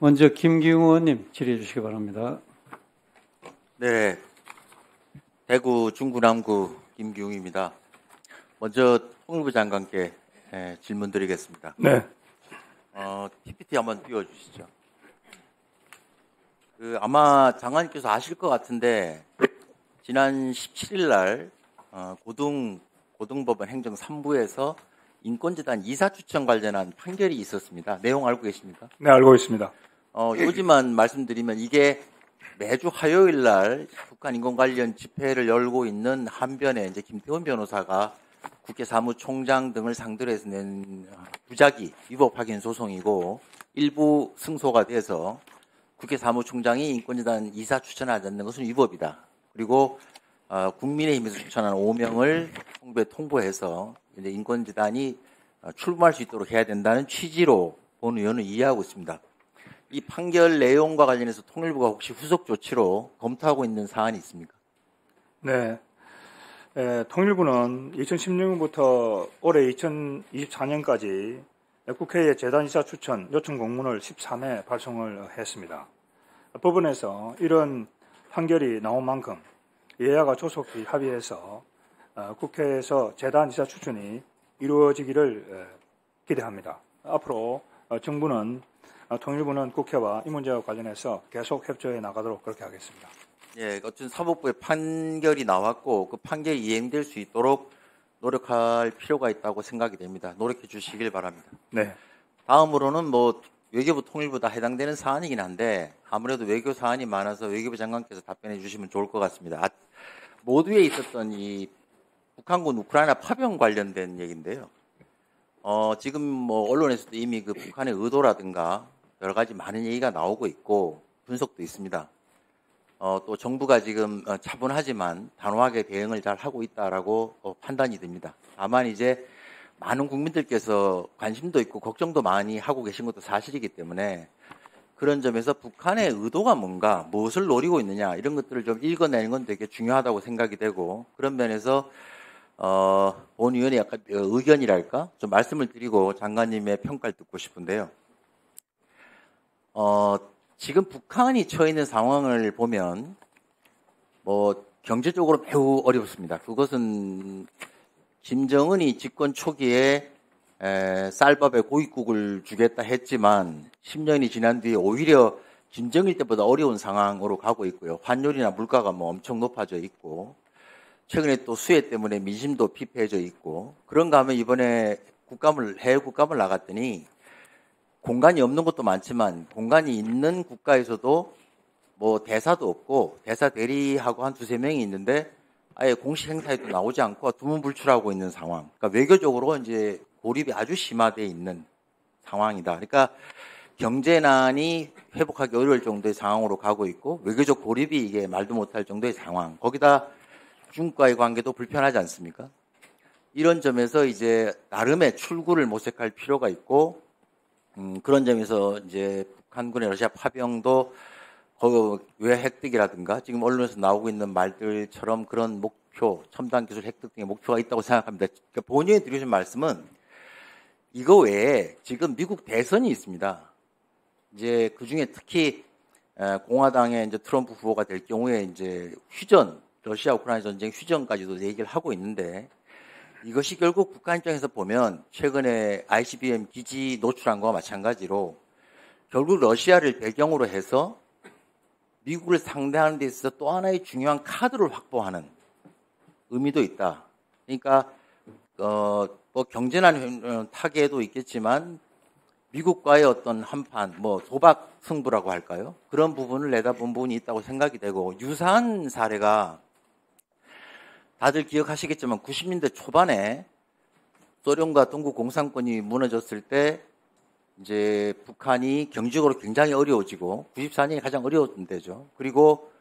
먼저 김기웅 의원님 질의해 주시기 바랍니다. 네, 대구 중구남구 김기웅입니다. 먼저 통일부 장관께 질문 드리겠습니다. 네. PPT 한번 띄워주시죠. 아마 장관님께서 아실 것 같은데 지난 17일 날 고등법원 행정 3부에서 인권재단 이사 추천 관련한 판결이 있었습니다. 내용 알고 계십니까? 네, 알고 있습니다. 요지만 말씀드리면 이게 매주 화요일 날 북한 인권 관련 집회를 열고 있는 한변에 이제 김태원 변호사가 국회 사무총장 등을 상대로 해서 낸 부작위 위법 확인 소송이고 일부 승소가 돼서 국회 사무총장이 인권재단 이사 추천하지 않는 것은 위법이다. 그리고 국민의힘에서 추천한 5명을 홍보에 통보해서 이제 인권재단이 출범할 수 있도록 해야 된다는 취지로 본 의원은 이해하고 있습니다. 이 판결 내용과 관련해서 통일부가 혹시 후속 조치로 검토하고 있는 사안이 있습니까? 네. 통일부는 2016년부터 올해 2024년까지 국회에 재단 이사 추천 요청 공문을 13회 발송을 했습니다. 법원에서 이런 판결이 나온 만큼 여야가 조속히 합의해서 국회에서 재단 이사 추천이 이루어지기를 기대합니다. 앞으로 정부는 통일부는 국회와 이 문제와 관련해서 계속 협조해 나가도록 그렇게 하겠습니다. 예, 어쨌든 사법부의 판결이 나왔고 그 판결이 이행될 수 있도록 노력할 필요가 있다고 생각이 됩니다. 노력해 주시길 바랍니다. 네. 다음으로는 외교부 통일부 다 해당되는 사안이긴 한데 아무래도 외교 사안이 많아서 외교부 장관께서 답변해 주시면 좋을 것 같습니다. 모두에 있었던 이 북한군 우크라이나 파병 관련된 얘기인데요. 지금 언론에서도 이미 그 북한의 의도라든가 여러 가지 많은 얘기가 나오고 있고 분석도 있습니다. 또 정부가 지금 차분하지만 단호하게 대응을 잘 하고 있다라고 판단이 듭니다. 다만 이제 많은 국민들께서 관심도 있고 걱정도 많이 하고 계신 것도 사실이기 때문에 그런 점에서 북한의 의도가 뭔가, 무엇을 노리고 있느냐 이런 것들을 좀 읽어내는 건 되게 중요하다고 생각이 되고 그런 면에서 본 의원의 약간 의견이랄까 좀 말씀을 드리고 장관님의 평가를 듣고 싶은데요. 지금 북한이 처해 있는 상황을 보면 경제적으로 매우 어렵습니다. 그것은 김정은이 집권 초기에 쌀밥에 고깃국을 주겠다 했지만 10년이 지난 뒤에 오히려 김정일 때보다 어려운 상황으로 가고 있고요. 환율이나 물가가 엄청 높아져 있고 최근에 또 수해 때문에 민심도 피폐해져 있고 그런가 하면 이번에 해외 국감을 나갔더니 공간이 없는 것도 많지만 공간이 있는 국가에서도 대사도 없고 대사 대리하고 한 두세 명이 있는데 아예 공식 행사에도 나오지 않고 두문불출하고 있는 상황. 그러니까 외교적으로 이제 고립이 아주 심화되어 있는 상황이다. 그러니까 경제난이 회복하기 어려울 정도의 상황으로 가고 있고 외교적 고립이 이게 말도 못할 정도의 상황. 거기다 중국과의 관계도 불편하지 않습니까? 이런 점에서 이제 나름의 출구를 모색할 필요가 있고 그런 점에서 이제 북한군의 러시아 파병도 외 획득이라든가 지금 언론에서 나오고 있는 말들처럼 그런 목표, 첨단 기술 획득 등의 목표가 있다고 생각합니다. 그러니까 본인이 드리신 말씀은 이거 외에 지금 미국 대선이 있습니다. 이제 그 중에 특히 공화당의 이제 트럼프 후보가 될 경우에 이제 러시아 우크라이나 전쟁 휴전까지도 얘기를 하고 있는데 이것이 결국 북한 입장에서 보면 최근에 ICBM 기지 노출한 거와 마찬가지로 결국 러시아를 배경으로 해서 미국을 상대하는 데 있어서 또 하나의 중요한 카드를 확보하는 의미도 있다. 그러니까 경제난 타개도 있겠지만 미국과의 어떤 한판, 도박 승부라고 할까요? 그런 부분을 내다본 부분이 있다고 생각이 되고 유사한 사례가 다들 기억하시겠지만 90년대 초반에 소련과 동구 공산권이 무너졌을 때 이제 북한이 경제적으로 굉장히 어려워지고 94년이 가장 어려웠던 때죠. 그리고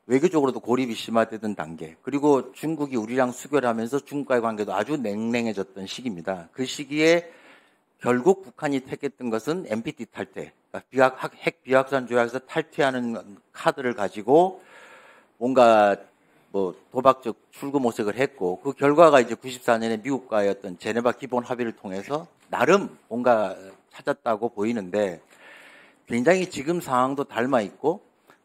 외교적으로도 고립이 심화되던 단계. 그리고 중국이 우리랑 수교하면서 중국과의 관계도 아주 냉랭해졌던 시기입니다. 그 시기에 결국 북한이 택했던 것은 NPT 탈퇴, 그러니까 핵 비확산 조약에서 탈퇴하는 카드를 가지고 뭔가 도박적 출구 모색을 했고 그 결과가 이제 94년에 미국과의 어떤 제네바 기본 합의를 통해서 나름 뭔가 찾았다고 보이는데 굉장히 지금 상황도 닮아 있고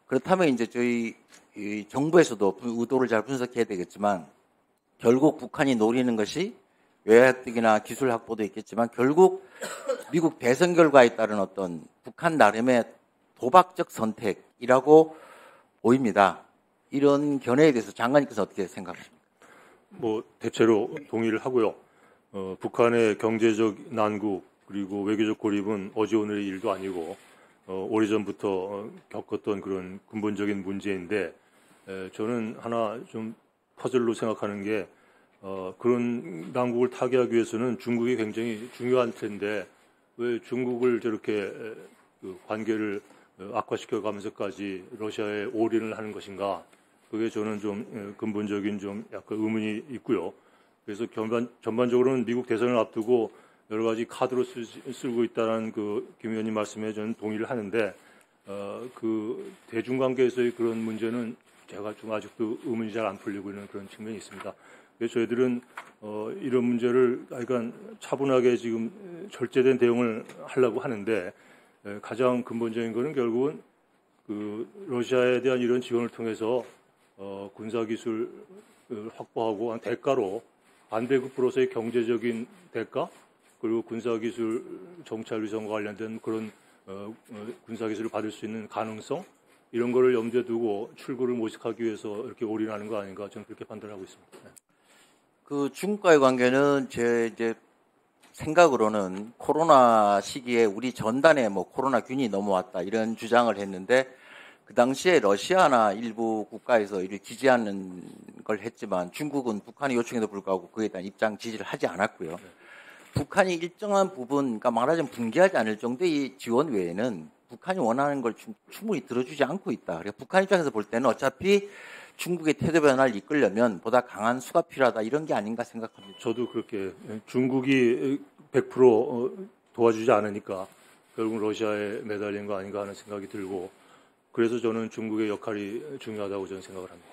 그렇다면 이제 저희 이 정부에서도 의도를 잘 분석해야 되겠지만 결국 북한이 노리는 것이 외화획득이나 기술 확보도 있겠지만 결국 미국 대선 결과에 따른 어떤 북한 나름의 도박적 선택이라고 보입니다. 이런 견해에 대해서 장관님께서 어떻게 생각하십니까? 뭐 대체로 동의를 하고요. 북한의 경제적 난국 그리고 외교적 고립은 어제 오늘의 일도 아니고 오래전부터 겪었던 그런 근본적인 문제인데 저는 하나 좀 퍼즐로 생각하는 게 그런 난국을 타개하기 위해서는 중국이 굉장히 중요한 텐데 왜 중국을 저렇게 그 관계를 악화시켜 가면서까지 러시아에 올인을 하는 것인가? 그게 저는 좀 근본적인 좀 약간 의문이 있고요. 그래서 전반적으로는 미국 대선을 앞두고 여러 가지 카드로 쓰고 있다는 그 김 의원님 말씀에 저는 동의를 하는데 그 대중관계에서의 그런 문제는 제가 좀 아직도 의문이 잘 안 풀리고 있는 그런 측면이 있습니다. 그래서 저희들은 이런 문제를 약간 차분하게 지금 절제된 대응을 하려고 하는데 가장 근본적인 것은 결국은 그 러시아에 대한 이런 지원을 통해서 군사기술 확보하고 한 대가로 반대급부로서의 경제적인 대가 그리고 군사기술 정찰 위성과 관련된 그런 군사기술을 받을 수 있는 가능성 이런 거를 염두에 두고 출구를 모색하기 위해서 이렇게 올인하는 거 아닌가 저는 그렇게 판단하고 있습니다. 그 중국과의 관계는 제 이제 생각으로는 코로나 시기에 우리 전단에 뭐 코로나균이 넘어왔다 이런 주장을 했는데 그 당시에 러시아나 일부 국가에서 이를 지지하는 걸 했지만 중국은 북한의 요청에도 불구하고 그에 대한 입장 지지를 하지 않았고요. 북한이 일정한 부분, 그러니까 말하자면 붕괴하지 않을 정도의 지원 외에는 북한이 원하는 걸 충분히 들어주지 않고 있다. 그러니까 북한 입장에서 볼 때는 어차피 중국의 태도 변화를 이끌려면 보다 강한 수가 필요하다 이런 게 아닌가 생각합니다. 저도 그렇게 중국이 100% 도와주지 않으니까 결국 러시아에 매달린 거 아닌가 하는 생각이 들고 그래서 저는 중국의 역할이 중요하다고 저는 생각을 합니다.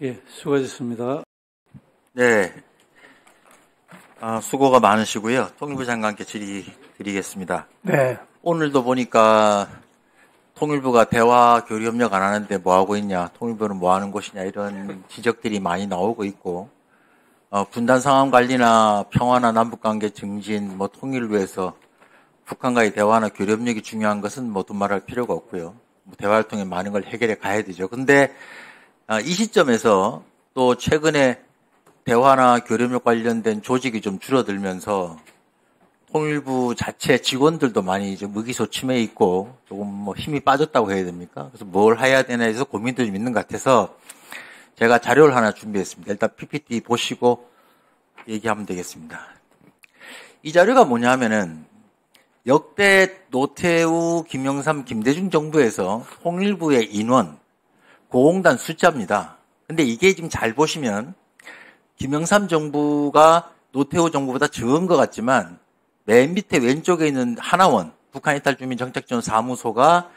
예, 수고하셨습니다. 네. 수고가 많으시고요. 통일부 장관께 질의 드리겠습니다. 네. 오늘도 보니까 통일부가 대화 교류 협력 안 하는데 뭐 하고 있냐, 통일부는 뭐 하는 곳이냐 이런 지적들이 많이 나오고 있고 분단 상황 관리나 평화나 남북 관계 증진, 뭐 통일을 위해서 북한과의 대화나 교류 협력이 중요한 것은 뭐 두말할 필요가 없고요. 뭐 대화를 통해 많은 걸 해결해 가야 되죠. 근데 이 시점에서 또 최근에 대화나 교류 협력 관련된 조직이 좀 줄어들면서 통일부 자체 직원들도 많이 좀 의기소침해 있고 조금 뭐 힘이 빠졌다고 해야 됩니까? 그래서 뭘 해야 되나 해서 고민도 좀 있는 것 같아서 제가 자료를 하나 준비했습니다. 일단 PPT 보시고 얘기하면 되겠습니다. 이 자료가 뭐냐 하면은 역대 노태우, 김영삼, 김대중 정부에서 통일부의 인원, 고공단 숫자입니다. 근데 이게 지금 잘 보시면 김영삼 정부가 노태우 정부보다 적은 것 같지만 맨 밑에 왼쪽에 있는 하나원, 북한 이탈 주민 정착지원 사무소가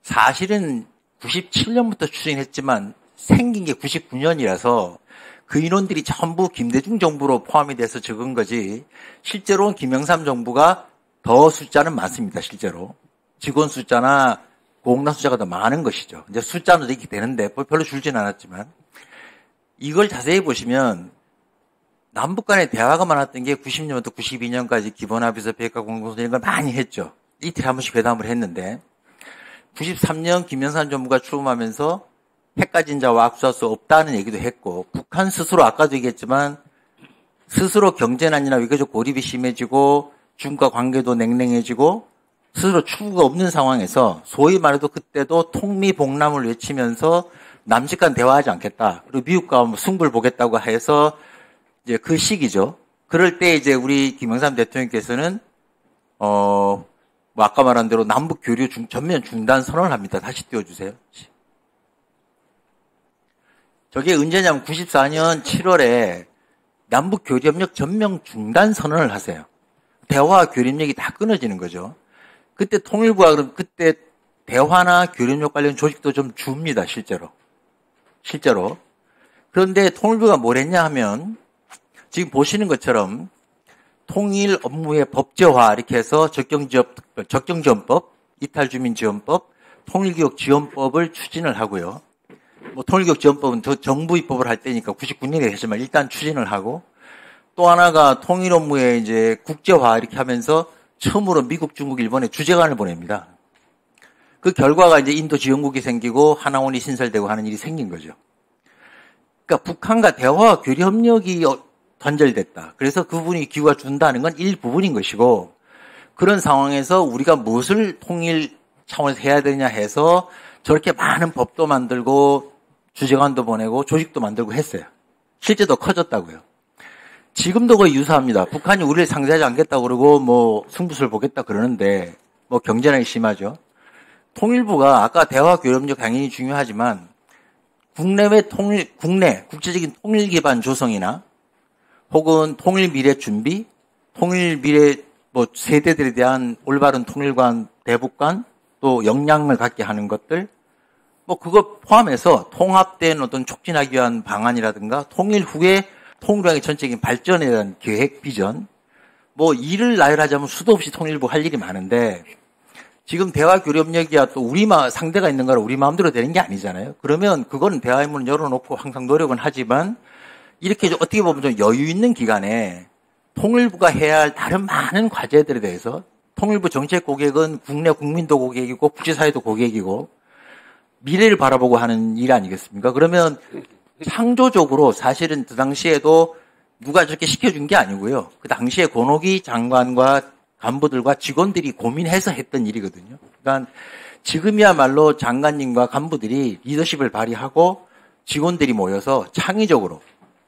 사실은 97년부터 추진했지만 생긴 게 99년이라서 그 인원들이 전부 김대중 정부로 포함이 돼서 적은 거지 실제로는 김영삼 정부가 더 숫자는 많습니다. 실제로. 직원 숫자나 고공단 숫자가 더 많은 것이죠. 이제 숫자는 이렇게 되는데 별로 줄진 않았지만 이걸 자세히 보시면 남북 간의 대화가 많았던 게 90년부터 92년까지 기본합의서 백과 공동선 이런 걸 많이 했죠. 이틀에 한 번씩 회담을 했는데 93년 김영삼 정부가 출범하면서 핵가진자와 악수할 수 없다는 얘기도 했고 북한 스스로 아까도 얘기했지만 스스로 경제난이나 외교적 고립이 심해지고 중국과 관계도 냉랭해지고 스스로 추구가 없는 상황에서 소위 말해도 그때도 통미봉남을 외치면서 남측 간 대화하지 않겠다. 그리고 미국과 승부를 보겠다고 해서 이제 그 시기죠. 그럴 때 이제 우리 김영삼 대통령께서는 뭐 아까 말한 대로 남북 교류 전면 중단 선언을 합니다. 다시 띄워주세요. 저게 언제냐면 94년 7월에 남북 교류 협력 전면 중단 선언을 하세요. 대화와 교류 협력이 다 끊어지는 거죠. 그때 통일부가 그럼 그때 대화나 교류 협력 관련 조직도 좀 줍니다. 실제로. 그런데 통일부가 뭘 했냐 하면 지금 보시는 것처럼 통일 업무의 법제화 이렇게 해서 적정지원법 이탈주민지원법, 통일기억지원법을 추진을 하고요. 뭐 통일기억지원법은 더 정부 입법을 할 때니까 99년에 했지만 일단 추진을 하고, 또 하나가 통일 업무에 이제 국제화 이렇게 하면서 처음으로 미국, 중국, 일본에 주재관을 보냅니다. 그 결과가 이제 인도 지원국이 생기고 하나원이 신설되고 하는 일이 생긴 거죠. 그러니까 북한과 대화와 교류 협력이 단절됐다. 그래서 그분이 기후가 준다는 건 일부분인 것이고, 그런 상황에서 우리가 무엇을 통일 차원에서 해야 되냐 해서 저렇게 많은 법도 만들고 주재관도 보내고 조직도 만들고 했어요. 실제 더 커졌다고요. 지금도 거의 유사합니다. 북한이 우리를 상대하지 않겠다고 그러고 뭐 승부수를 보겠다 그러는데 뭐 경쟁이 심하죠. 통일부가 아까 대화 교류협력 당연히 중요하지만 국내외 국제적인 통일 기반 조성이나 혹은 통일 미래 준비, 통일 미래 뭐 세대들에 대한 올바른 통일관, 대북관, 또 역량을 갖게 하는 것들, 뭐 그거 포함해서 통합된 어떤 촉진하기 위한 방안이라든가 통일 후에 통일의 전적인 발전에 대한 계획, 비전, 뭐 일을 나열하자면 수도 없이 통일부 할 일이 많은데 지금 대화 교류협력이야 또 상대가 있는 거라 우리 마음대로 되는 게 아니잖아요. 그러면 그거는 대화의 문을 열어놓고 항상 노력은 하지만 이렇게 좀 어떻게 보면 좀 여유 있는 기간에 통일부가 해야 할 다른 많은 과제들에 대해서 통일부 정책 고객은 국내 국민도 고객이고 국제사회도 고객이고 미래를 바라보고 하는 일 아니겠습니까? 그러면 창조적으로 사실은 그 당시에도 누가 저렇게 시켜준 게 아니고요. 그 당시에 권오기 장관과 간부들과 직원들이 고민해서 했던 일이거든요. 그러니까 지금이야말로 장관님과 간부들이 리더십을 발휘하고 직원들이 모여서 창의적으로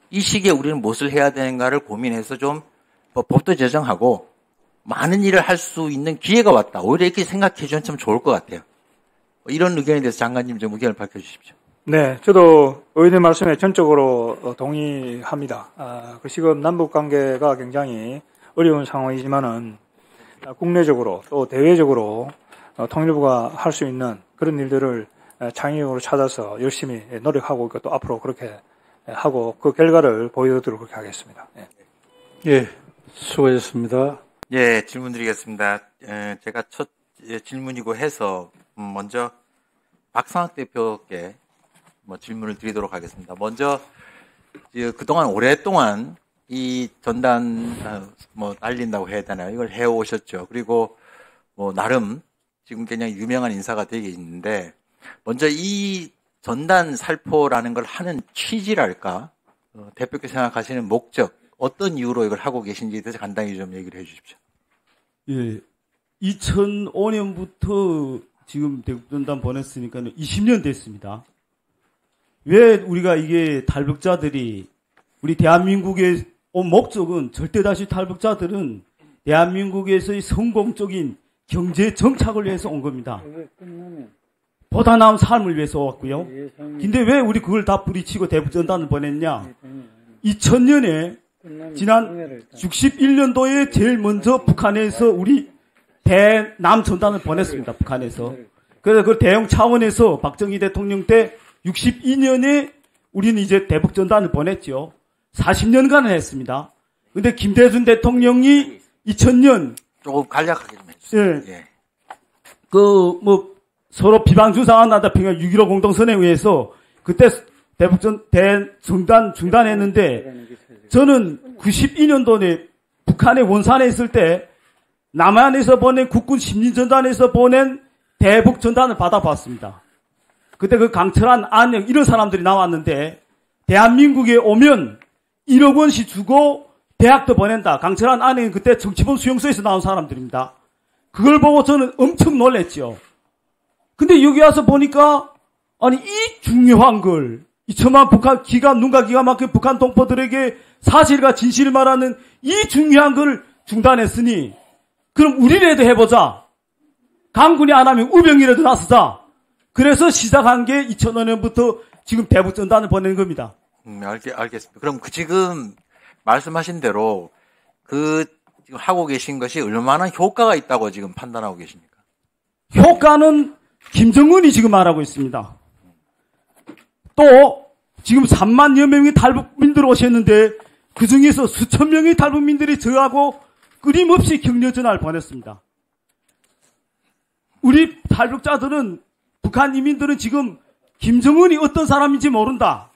이 시기에 우리는 무엇을 해야 되는가를 고민해서 좀 법도 제정하고 많은 일을 할 수 있는 기회가 왔다. 오히려 이렇게 생각해 주면 참 좋을 것 같아요. 이런 의견에 대해서 장관님 좀 의견을 밝혀주십시오. 네, 저도 의원님 말씀에 전적으로 동의합니다. 지금 남북 관계가 굉장히 어려운 상황이지만은 국내적으로 또 대외적으로 통일부가 할 수 있는 그런 일들을 창의적으로 찾아서 열심히 노력하고 또 앞으로 그렇게 하고 그 결과를 보여드리도록 그렇게 하겠습니다. 네. 예, 수고하셨습니다. 예, 질문 드리겠습니다. 제가 첫 질문이고 해서 먼저 박상학 대표께 질문을 드리도록 하겠습니다. 먼저 그동안 오랫동안 이 전단 날린다고 해야 되나요? 이걸 해오셨죠. 그리고 나름 지금 굉장히 유명한 인사가 되게 있는데 먼저 이 전단 살포라는 걸 하는 취지랄까? 대표께서 생각하시는 목적, 어떤 이유로 이걸 하고 계신지에 대해서 간단히 좀 얘기를 해 주십시오. 예. 2005년부터 지금 대북전단 보냈으니까 20년 됐습니다. 왜 우리가 이게 탈북자들이 우리 대한민국의 온 목적은 절대 다시 탈북자들은 대한민국에서의 성공적인 경제 정착을 위해서 온 겁니다. 보다 나은 삶을 위해서 왔고요. 근데 왜 우리 그걸 다 뿌리치고 대북전단을 보냈냐? 2000년에 지난 61년도에 제일 먼저 북한에서 우리 대남 전단을 보냈습니다. 북한에서. 그래서 그 대형 차원에서 박정희 대통령 때 62년에 우리는 이제 대북 전단을 보냈죠. 40년간을 했습니다. 근데 김대중 대통령이 2000년 조금 간략하게 좀 해주세요. 예. 서로 비방주상한나다 평양 6.15 공동선언에 의해서 그때 대전단 중단했는데 저는 92년도에 북한의 원산에 있을 때 남한에서 보낸 국군 심리전단에서 보낸 대북 전단을 받아봤습니다. 그때 그 강철한 안영 이런 사람들이 나왔는데 대한민국에 오면 1억 원씩 주고 대학도 보낸다. 강철한 안영은 그때 정치범 수용소에서 나온 사람들입니다. 그걸 보고 저는 엄청 놀랬죠. 근데 여기 와서 보니까 아니 이 중요한 걸 이 천만 북한 눈과 기가 막힌 북한 동포들에게 사실과 진실을 말하는 이 중요한 걸 중단했으니 그럼 우리라도 해보자. 강군이 안 하면 우병이라도 나서자. 그래서 시작한 게 2005년부터 지금 대북 전단을 보내는 겁니다. 알겠습니다. 그럼 지금 말씀하신 대로 지금 하고 계신 것이 얼마나 효과가 있다고 지금 판단하고 계십니까? 효과는 김정은이 지금 말하고 있습니다. 또 지금 3만여 명의 탈북민들 오셨는데 그중에서 수천 명의 탈북민들이 저하고 끊임없이 격려 전화를 보냈습니다. 우리 탈북자들은 북한 이민들은 지금 김정은이 어떤 사람인지 모른다.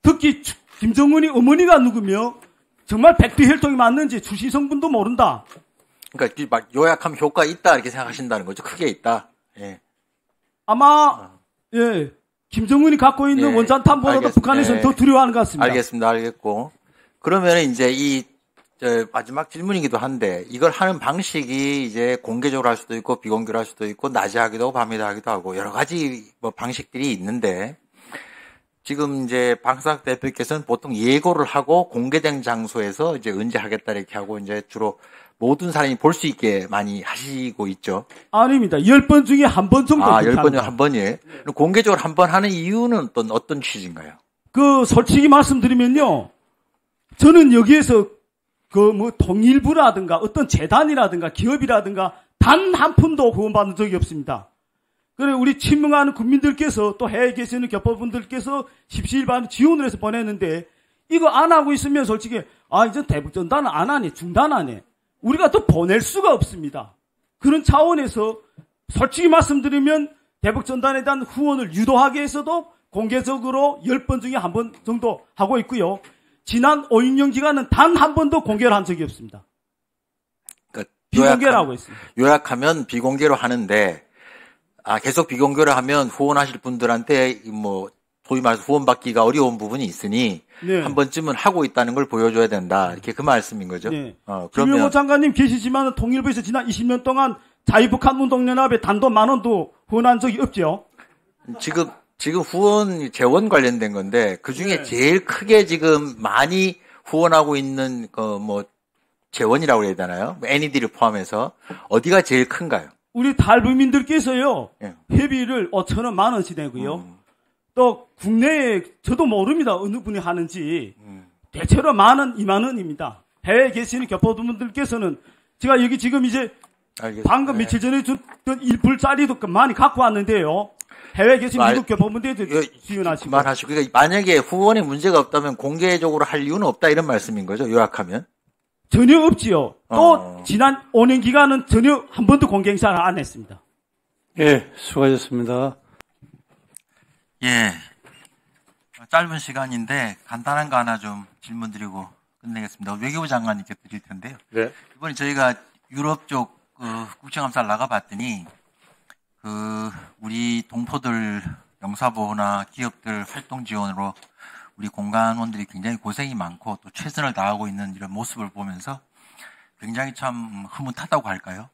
특히 김정은이 어머니가 누구며 정말 백두혈통이 맞는지 출신 성분도 모른다. 그러니까 막 요약하면 효과 있다 이렇게 생각하신다는 거죠. 크게 있다. 예. 아마 예 김정은이 갖고 있는 예, 원자탄보다도 북한에서는 더 두려워하는 것 같습니다. 알겠습니다. 알겠고. 그러면 이제 마지막 질문이기도 한데, 이걸 하는 방식이 이제 공개적으로 할 수도 있고, 비공개로 할 수도 있고, 낮에 하기도 하고, 밤에 하기도 하고, 여러 가지 방식들이 있는데, 지금 이제 방사학 대표께서는 보통 예고를 하고, 공개된 장소에서 이제 언제 하겠다 이렇게 하고, 이제 주로 모든 사람이 볼 수 있게 많이 하시고 있죠. 아닙니다. 10번 중에 한 번 정도. 10번 중에 한 번이에요. 공개적으로 한 번 하는 이유는 어떤 취지인가요? 솔직히 말씀드리면요. 저는 여기에서 통일부라든가 어떤 재단이라든가 기업이라든가 단 한 푼도 후원받은 적이 없습니다. 그래, 우리 친명하는 국민들께서 또 해외에 계시는 교포분들께서 십시일반 지원을 해서 보냈는데 이거 안 하고 있으면 솔직히 이제 대북전단은 안 하네, 중단하네. 우리가 또 보낼 수가 없습니다. 그런 차원에서 솔직히 말씀드리면 대북전단에 대한 후원을 유도하기 위해서도 공개적으로 10번 중에 한 번 정도 하고 있고요. 지난 5, 6년 기간은 단 한 번도 공개를 한 적이 없습니다. 그러니까 비공개를 하고 있습니다. 요약하면 비공개로 하는데, 계속 비공개로 하면 후원하실 분들한테 소위 말해서 후원받기가 어려운 부분이 있으니, 네. 한 번쯤은 하고 있다는 걸 보여줘야 된다. 이렇게 그 말씀인 거죠. 네. 그러면 김용호 장관님 계시지만 통일부에서 지난 20년 동안 자유북한운동연합에 단돈 10,000원도 후원한 적이 없죠. 지금 후원, 재원 관련된 건데, 그 중에 네. 제일 크게 지금 많이 후원하고 있는, 재원이라고 해야 되나요? NED를 포함해서, 어디가 제일 큰가요? 우리 탈북민들께서요, 예. 회비를 5,000원, 10,000원씩 내고요. 또, 국내에, 저도 모릅니다. 어느 분이 하는지. 대체로 10,000원, 20,000원입니다. 해외에 계시는 교포분들께서는, 제가 여기 지금 이제, 알겠습니다. 방금 며칠 전에 줬던 1불짜리도 많이 갖고 왔는데요. 해외에 계신 미국 교포분들도 지원하시고. 말하시고. 그러니까 만약에 후원에 문제가 없다면 공개적으로 할 이유는 없다 이런 말씀인 거죠. 요약하면. 전혀 없지요. 또 지난 5년 기간은 전혀 한 번도 공개 행사를 안 했습니다. 예, 수고하셨습니다. 예. 짧은 시간인데 간단한 거 하나 좀 질문 드리고 끝내겠습니다. 외교부 장관님께 드릴 텐데요. 네. 이번에 저희가 유럽 쪽 국정감사를 나가봤더니 우리 동포들 영사보호나 기업들 활동 지원으로 우리 공간원들이 굉장히 고생이 많고 또 최선을 다하고 있는 이런 모습을 보면서 굉장히 참 흐뭇하다고 할까요?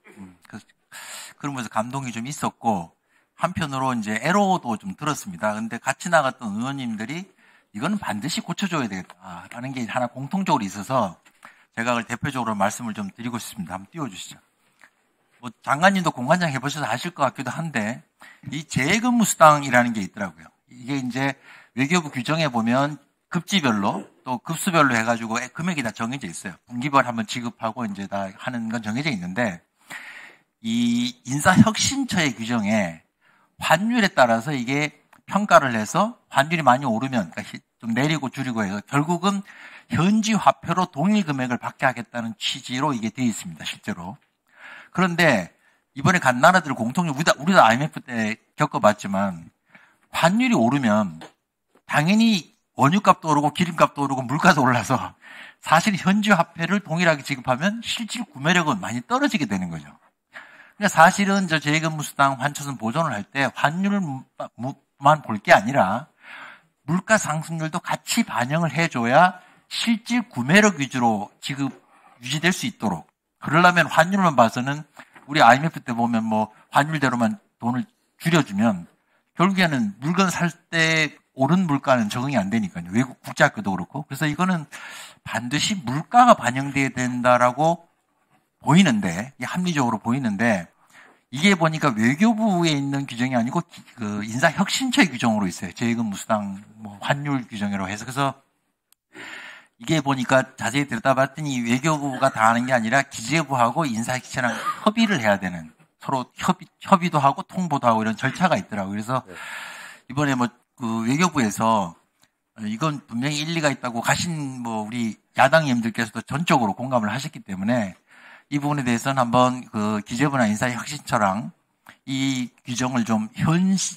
그러면서 감동이 좀 있었고 한편으로 이제 애로도 좀 들었습니다. 근데 같이 나갔던 의원님들이 이거는 반드시 고쳐줘야 되겠다라는 게 하나 공통적으로 있어서 제가 그걸 대표적으로 말씀을 좀 드리고 싶습니다. 한번 띄워주시죠. 장관님도 공관장 해보셔서 아실 것 같기도 한데, 이 재근무 수당이라는 게 있더라고요. 이게 이제 외교부 규정에 보면 급지별로 또 급수별로 해가지고 금액이 다 정해져 있어요. 분기별 한번 지급하고 이제 다 하는 건 정해져 있는데, 이 인사혁신처의 규정에 환율에 따라서 이게 평가를 해서 환율이 많이 오르면, 그러니까 좀 내리고 줄이고 해서 결국은 현지 화폐로 동일 금액을 받게 하겠다는 취지로 이게 되어 있습니다, 실제로. 그런데 이번에 간 나라들 공통적으로 우리도 IMF 때 겪어봤지만 환율이 오르면 당연히 원유값도 오르고 기름값도 오르고 물가도 올라서 사실 현지 화폐를 동일하게 지급하면 실질 구매력은 많이 떨어지게 되는 거죠. 그러니까 사실은 저 재근무수당 환초선 보존을 할 때 환율만 볼 게 아니라 물가 상승률도 같이 반영을 해줘야 실질 구매력 위주로 지급 유지될 수 있도록. 그러려면 환율만 봐서는 우리 IMF 때 보면 환율대로만 돈을 줄여주면 결국에는 물건 살 때 오른 물가는 적응이 안 되니까요. 외국 국제학교도 그렇고. 그래서 이거는 반드시 물가가 반영돼야 된다라고 보이는데, 합리적으로 보이는데, 이게 보니까 외교부에 있는 규정이 아니고 인사혁신처의 규정으로 있어요. 재근무수당 환율 규정으로 해서. 그래서 이게 보니까 자세히 들여다봤더니 외교부가 다 하는 게 아니라 기재부하고 인사혁신처랑 협의를 해야 되는, 서로 협의도 하고 통보도 하고 이런 절차가 있더라고요. 그래서 이번에 외교부에서 이건 분명히 일리가 있다고 가신 우리 야당 의원님들께서도 전적으로 공감을 하셨기 때문에 이 부분에 대해서는 한번 기재부나 인사혁신처랑 이 규정을 좀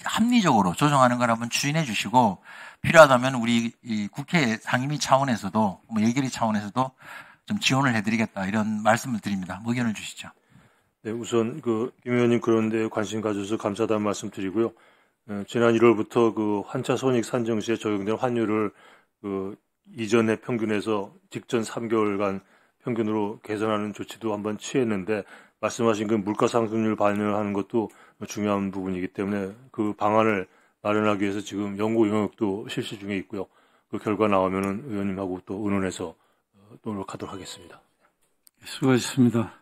합리적으로 조정하는 걸 한번 추진해 주시고, 필요하다면 우리 이 국회 상임위 차원에서도, 뭐 예결위 차원에서도 좀 지원을 해드리겠다, 이런 말씀을 드립니다. 의견을 주시죠. 네, 우선 김 의원님 그런데 관심 가져서 감사하다는 말씀 드리고요. 지난 1월부터 환차 손익 산정 시에 적용된 환율을 이전의 평균에서 직전 3개월간 평균으로 개선하는 조치도 한번 취했는데, 말씀하신 물가 상승률 반영하는 것도 중요한 부분이기 때문에 그 방안을 마련하기 위해서 지금 연구 영역도 실시 중에 있고요. 그 결과 나오면은 의원님하고 또 의논해서 노력하도록 하겠습니다. 수고하셨습니다.